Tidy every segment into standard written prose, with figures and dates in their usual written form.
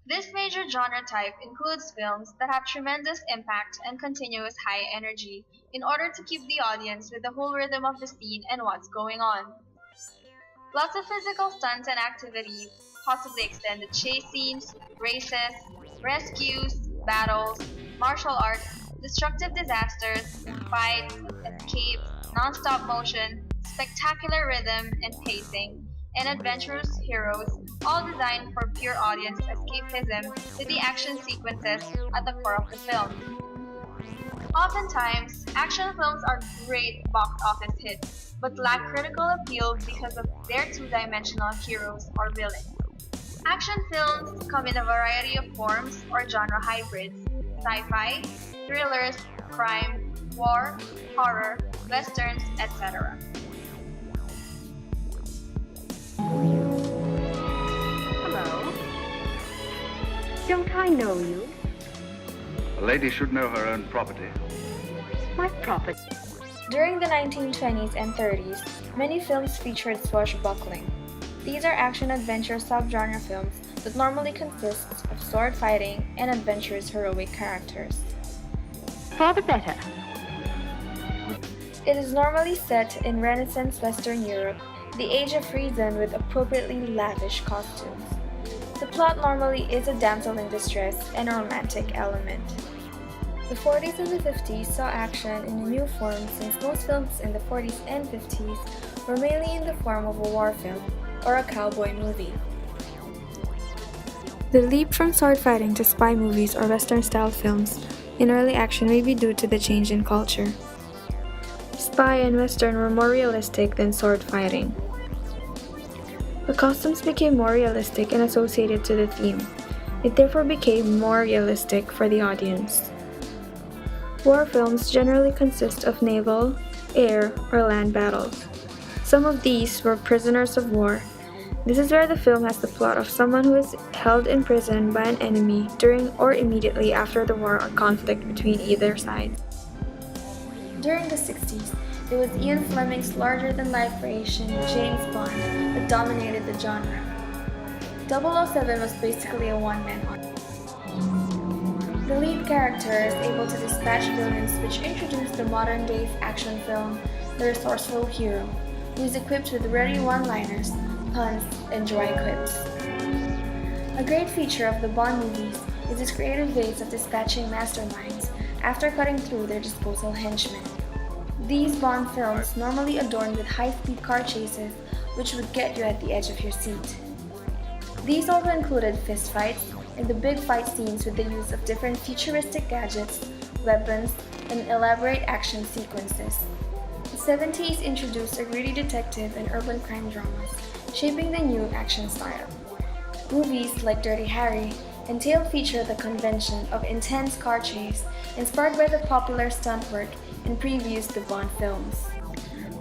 This major genre type includes films that have tremendous impact and continuous high energy in order to keep the audience with the whole rhythm of the scene and what's going on. Lots of physical stunts and activities, possibly extended chase scenes, races, rescues, battles, martial arts, destructive disasters, fights, escapes, non-stop motion, spectacular rhythm and pacing, and adventurous heroes, all designed for pure audience escapism with the action sequences at the core of the film. Oftentimes, action films are great box office hits, but lack critical appeal because of their two-dimensional heroes or villains. Action films come in a variety of forms or genre hybrids: sci-fi, thrillers, crime, war, horror, westerns, etc. Hello. Don't I know you? A lady should know her own property. My property. During the 1920s and 30s, many films featured swashbuckling. These are action-adventure subgenre films that normally consist of sword fighting and adventurous heroic characters. For the better. It is normally set in Renaissance Western Europe, the age of reason, with appropriately lavish costumes. The plot normally is a damsel in distress and a romantic element. The 40s and the 50s saw action in a new form, since most films in the 40s and 50s were mainly in the form of a war film or a cowboy movie. The leap from sword fighting to spy movies or Western-style films in early action may be due to the change in culture. Spy and Western were more realistic than sword fighting. The costumes became more realistic and associated to the theme. It therefore became more realistic for the audience. War films generally consist of naval, air, or land battles. Some of these were prisoners of war. This is where the film has the plot of someone who is held in prison by an enemy during or immediately after the war or conflict between either side. During the 60s, it was Ian Fleming's larger-than-life creation, James Bond, that dominated the genre. 007 was basically a one-man army. The lead character is able to dispatch villains, which introduced the modern-day action film, the resourceful hero, who is equipped with ready one-liners, puns, and dry quips. A great feature of the Bond movies is its creative ways of dispatching masterminds after cutting through their disposal henchmen. These Bond films normally adorned with high-speed car chases, which would get you at the edge of your seat. These also included fistfights and the big fight scenes with the use of different futuristic gadgets, weapons, and elaborate action sequences. The 70s introduced a gritty detective and urban crime dramas, shaping the new action style. Movies like Dirty Harry and Tail feature the convention of intense car chase, inspired by the popular stunt work and previews the Bond films.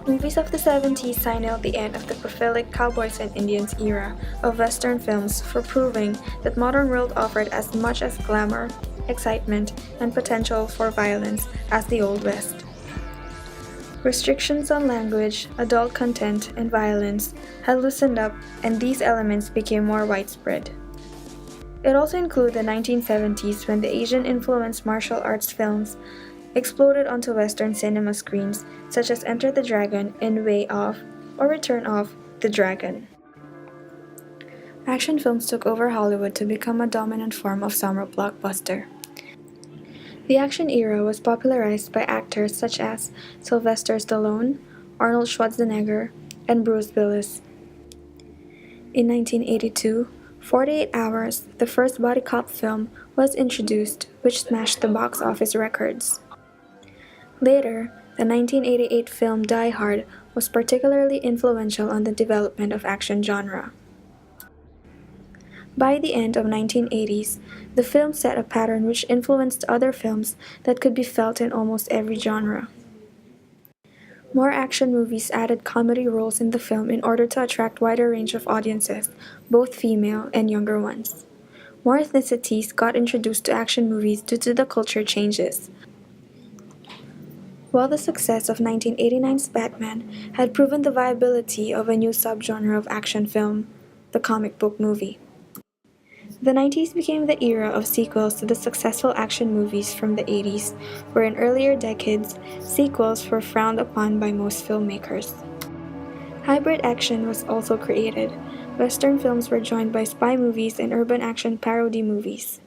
Movies of the 70s signaled the end of the prolific cowboys and Indians era of Western films for proving that modern world offered as much as glamour, excitement, and potential for violence as the Old West. Restrictions on language, adult content, and violence had loosened up, and these elements became more widespread. It also included the 1970s, when the Asian-influenced martial arts films exploded onto Western cinema screens, such as Enter the Dragon and Way Off or Return of the Dragon. Action films took over Hollywood to become a dominant form of summer blockbuster. The action era was popularized by actors such as Sylvester Stallone, Arnold Schwarzenegger, and Bruce Willis. In 1982, 48 Hours, the first body cop film, was introduced, which smashed the box office records. Later, the 1988 film Die Hard was particularly influential on the development of action genre. By the end of 1980s, the film set a pattern which influenced other films that could be felt in almost every genre. More action movies added comedy roles in the film in order to attract wider range of audiences, both female and younger ones. More ethnicities got introduced to action movies due to the culture changes. While the success of 1989's Batman had proven the viability of a new subgenre of action film, the comic book movie. The 90s became the era of sequels to the successful action movies from the 80s, where in earlier decades, sequels were frowned upon by most filmmakers. Hybrid action was also created. Western films were joined by spy movies and urban action parody movies.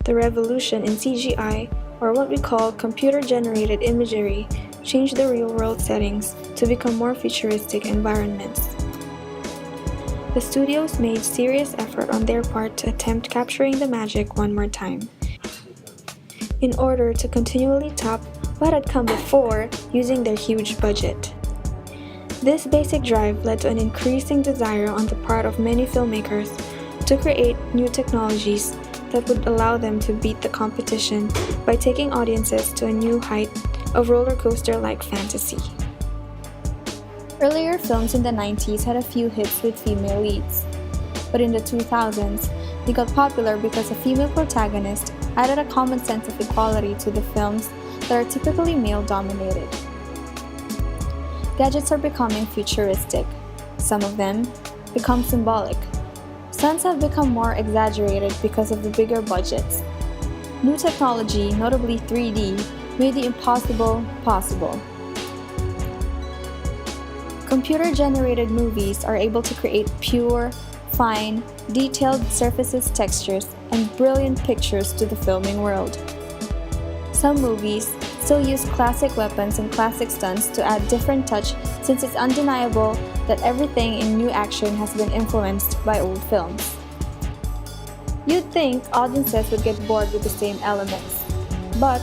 The revolution in CGI, or what we call computer-generated imagery, changed the real-world settings to become more futuristic environments. The studios made serious effort on their part to attempt capturing the magic one more time, in order to continually top what had come before using their huge budget. This basic drive led to an increasing desire on the part of many filmmakers to create new technologies that would allow them to beat the competition by taking audiences to a new height of roller coaster-like fantasy. Earlier films in the 90s had a few hits with female leads, but in the 2000s, they got popular because a female protagonist added a common sense of equality to the films that are typically male-dominated. Gadgets are becoming futuristic. Some of them become symbolic. Stunts have become more exaggerated because of the bigger budgets. New technology, notably 3D, made the impossible possible. Computer-generated movies are able to create pure, fine, detailed surfaces, textures, and brilliant pictures to the filming world. Some movies still use classic weapons and classic stunts to add different touch, since it's undeniable that everything in new action has been influenced by old films. You'd think audiences would get bored with the same elements, but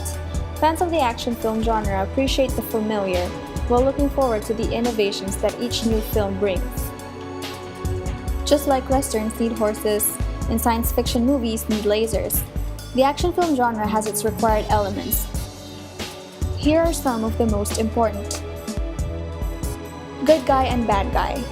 fans of the action film genre appreciate the familiar while looking forward to the innovations that each new film brings. Just like westerns need horses and science fiction movies need lasers, the action film genre has its required elements. Here are some of the most important. Good guy and bad guy.